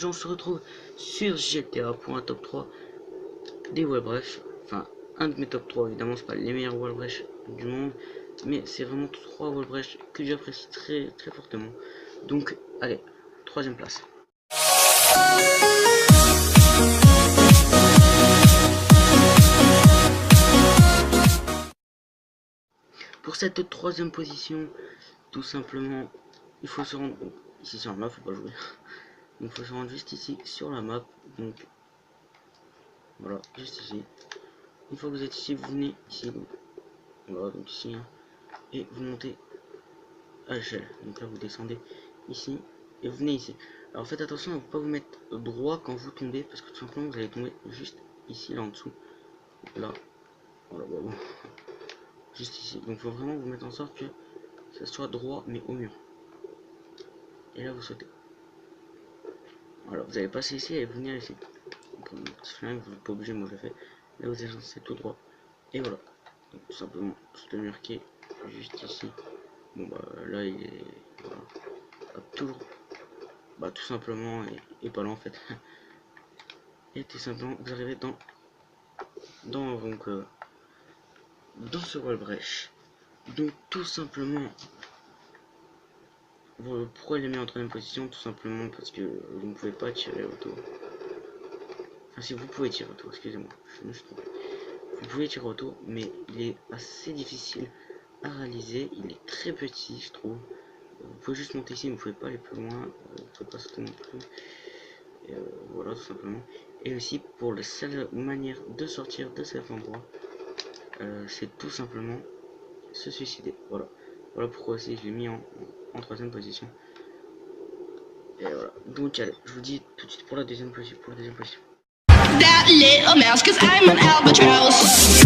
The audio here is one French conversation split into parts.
aujourd'hui on se retrouve sur GTA pour un top 3 des Wallbreach. Enfin, un de mes top 3, évidemment, c'est pas les meilleurs Wallbreach du monde, mais c'est vraiment 3 Wallbreach que j'apprécie très très fortement. Donc, allez, troisième place. Pour cette troisième position, tout simplement, il faut se rendre ici sur la map, faut pas jouer. Donc, il faut se rendre juste ici sur la map. Donc, voilà, juste ici. Une fois que vous êtes ici, vous venez ici. Voilà, donc ici, hein, et vous montez à l'échelle. Donc là, vous descendez ici et vous venez ici. Alors faites attention à ne pas vous mettre droit quand vous tombez, parce que tout simplement vous allez tomber juste ici, là en dessous. Là, voilà, bah bon. Juste ici. Donc il faut vraiment vous mettre en sorte que ça soit droit mais au mur. Et là vous sautez. Voilà, vous allez passer ici et venir ici. Vous n'êtes pas obligé, moi je le fais. Là vous allez lancer tout droit. Et voilà. Donc, tout simplement, tout le mur qui est juste ici. Bon bah là il est. Voilà. Toujours. Bah tout simplement et pas là en fait. Et tout simplement vous arrivez dans donc dans ce Wallbreach. Donc tout simplement, pourquoi il est mis en troisième position? Tout simplement parce que vous ne pouvez pas tirer autour. Enfin si, vous pouvez tirer autour, excusez-moi, je me suis trompé. Vous pouvez tirer autour, mais il est assez difficile à réaliser. Il est très petit, je trouve. Vous pouvez juste monter ici, mais vous pouvez pas aller plus loin. Vous pouvez pas sauter non plus. Et voilà, tout simplement. Et aussi, pour la seule manière de sortir de cet endroit, c'est tout simplement se suicider. Voilà. Voilà pourquoi aussi je l'ai mis en troisième position. Et voilà. Donc allez, je vous dis tout de suite pour la deuxième position. That little mouse, 'cause I'm an albatross.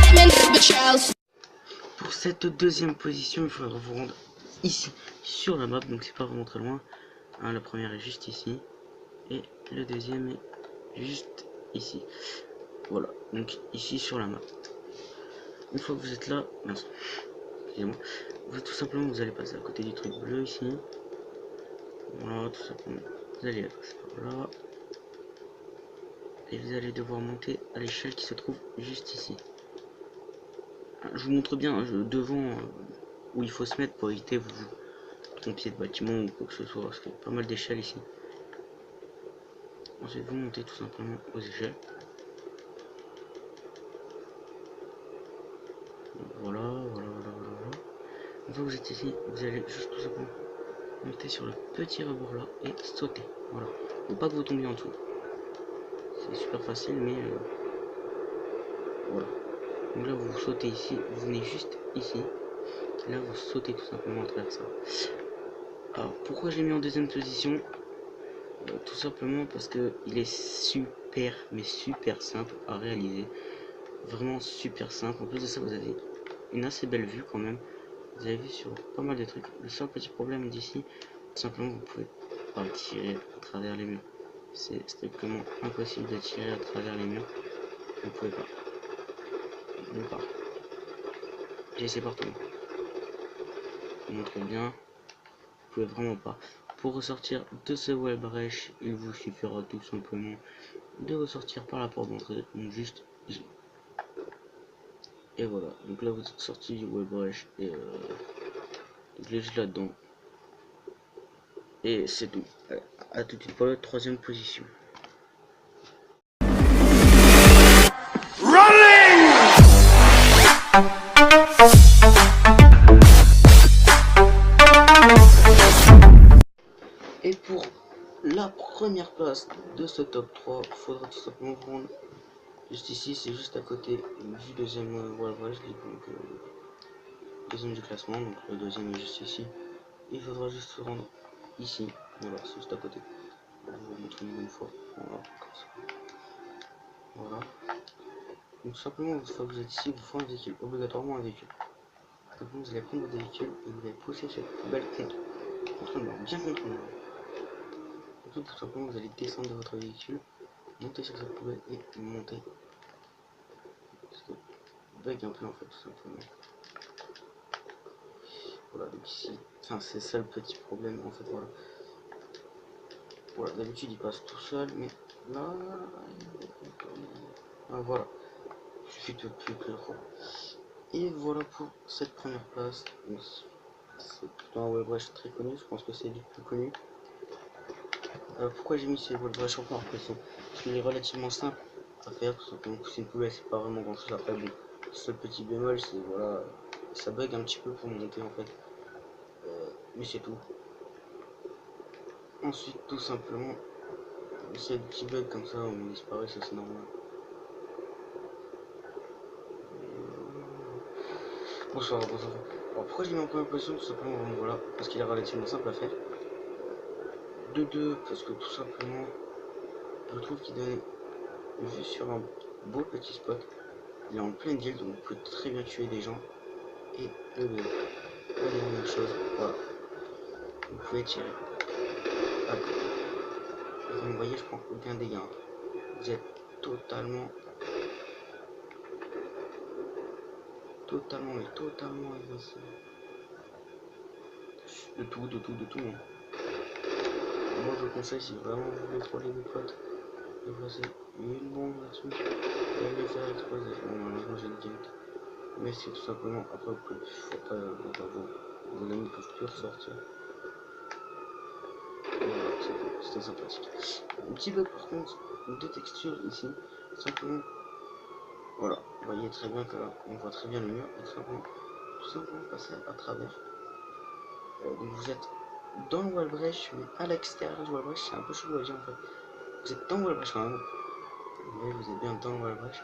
I'm an albatross. Pour cette deuxième position, il faudra vous rendre ici sur la map, donc c'est pas vraiment très loin. Hein, la première est juste ici et le deuxième est juste ici. Voilà, donc ici sur la map. Une fois que vous êtes là, mince, excusez-moi, vous tout simplement vous allez passer à côté du truc bleu ici. Voilà, tout simplement. Vous allez passer par là. Et vous allez devoir monter à l'échelle qui se trouve juste ici. Je vous montre bien devant où il faut se mettre pour éviter vous trompiez de bâtiment ou quoi que ce soit, parce qu'il y a pas mal d'échelles ici. Ensuite vous montez tout simplement aux échelles. Donc, voilà. Une fois que vous êtes ici, vous allez juste tout simplement monter sur le petit rebord là et sauter. Voilà. Faut pas que vous tombiez en dessous. C'est super facile, mais voilà. Donc là vous sautez ici, vous venez juste ici. Là vous sautez tout simplement à travers ça. Alors pourquoi je l'ai mis en deuxième position? Tout simplement parce que il est super, mais super simple à réaliser. Vraiment super simple. En plus de ça, vous avez une assez belle vue quand même. Vous avez vu sur pas mal de trucs. Le seul petit problème d'ici, tout simplement, vous pouvez pas tirer à travers les murs. C'est strictement impossible de tirer à travers les murs. Vous pouvez pas. Nulle part. J'ai essayé partout. Je vous montre bien. Vous pouvez vraiment pas. Pour ressortir de ce Wallbreach, il vous suffira tout simplement de ressortir par la porte d'entrée, donc juste ici. Et voilà, donc là vous êtes sorti du Wallbreach et je l'ai juste là-dedans. Et c'est tout. À tout de suite pour la troisième position. Et pour la première place de ce top 3, il faudra tout simplement prendre juste ici, c'est juste à côté du deuxième Wallbreach, donc deuxième du classement, donc le deuxième est juste ici. Il faudra juste se rendre ici, voilà, c'est juste à côté. Je vais vous montrer une bonne fois, voilà, comme ça. Voilà. Donc tout simplement, une fois que vous êtes ici, vous faut un véhicule, obligatoirement un véhicule. Donc vous allez prendre votre véhicule et vous allez pousser cette poubelle contre le mur, bien contre le mur. Tout simplement, vous allez descendre de votre véhicule, monter sur cette poubelle et monter. Parce que bug un peu en fait, tout simplement. Voilà, donc ici, Enfin, c'est ça le petit problème en fait, voilà. Voilà, d'habitude il passe tout seul, mais là, ah, voilà, il suffit de plus que le roi. Et voilà pour cette première place. C'est plutôt un Wallbreach très connu, je pense que c'est le plus connu. Pourquoi j'ai mis ce Wallbreach en première position? Parce qu'il est relativement simple à faire, tout simplement. C'est une poubelle, c'est pas vraiment grand chose. Après, bon, le seul petit bémol, c'est voilà, ça bug un petit peu pour monter en fait. Mais c'est tout. Ensuite, tout simplement, s'il y a des petits bugs comme ça, on disparaît, ça c'est normal. Bon, ça va, bon, ça va. Alors, pourquoi je l'ai mis en première position? Tout simplement, voilà, parce qu'il est relativement simple à faire. De deux, parce que tout simplement, je trouve qu'il donne une vue sur un beau petit spot. Il est en pleine ville, donc on peut très bien tuer des gens. Et le deux, la dernière chose, voilà, vous pouvez tirer. Et comme vous voyez, je prends aucun dégât. Vous êtes totalement agressif. De tout. Hein. Moi je vous conseille, si vraiment vous voulez troller des potes, de passer une bombe là-dessus et de les faire exploser. Bon, malheureusement j'ai le gate. Mais c'est tout simplement, après vous pouvez, faut pas, vos amis peuvent plus ressortir. Voilà, c'était sympathique. Un petit bug par contre de texture ici, simplement, voilà, vous voyez très bien que là, on voit très bien le mur, et tout simplement passer à travers. Donc vous êtes dans le Wallbreach, mais à l'extérieur du Wallbreach, c'est un peu chelou à dire en fait. Vous êtes dans le Wallbreach quand même, vous voyez, vous êtes bien dans le Wallbreach,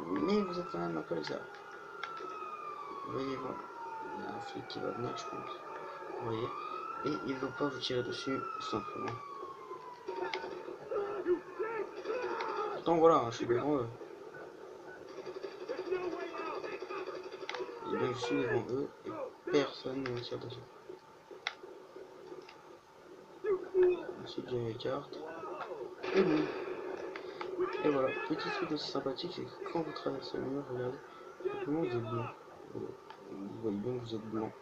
mais vous êtes quand même un peu à l'extérieur. Vous voyez, voilà, il y a un flic qui va venir, je pense, vous voyez, et il ne veut pas vous tirer dessus, tout simplement. Pourtant voilà, hein, je suis devant eux. Et bien je suis devant eux, et personne ne me tire dessus. Ensuite j'ai mes cartes, et boum. Et voilà, petit truc aussi sympathique, c'est que quand vous traversez le mur, regardez, simplement vous êtes blanc. Vous voyez bien que vous êtes blanc.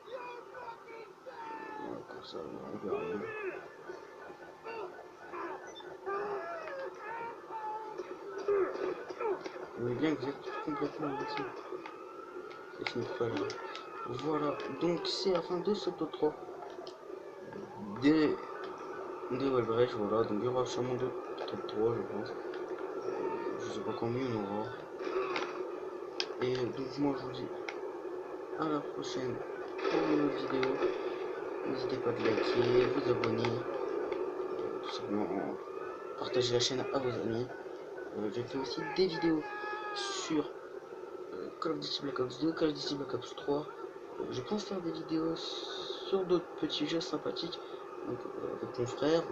Voilà, comme ça, on verra rien. Vous voyez bien que vous êtes complètement invincible. C'est ce n'est pas là. Voilà, donc c'est la fin de ce top 3 des Wallbreach. Voilà, donc il y aura sûrement de top 3, je pense. Je sais pas combien il y en aura. Et donc moi je vous dis à la prochaine pour une autre vidéo. N'hésitez pas à liker, vous abonner, tout simplement partager la chaîne à vos amis. Je fais aussi des vidéos sur Call of Duty Black Ops 2, Call of Duty Black Ops 3. Je pense faire des vidéos sur d'autres petits jeux sympathiques, donc avec mon frère,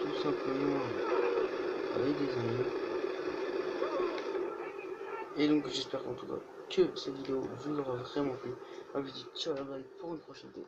tout simplement avec des amis. Et donc j'espère en tout cas que cette vidéo vous aura vraiment plu. Je vous dis ciao, bye pour une prochaine vidéo.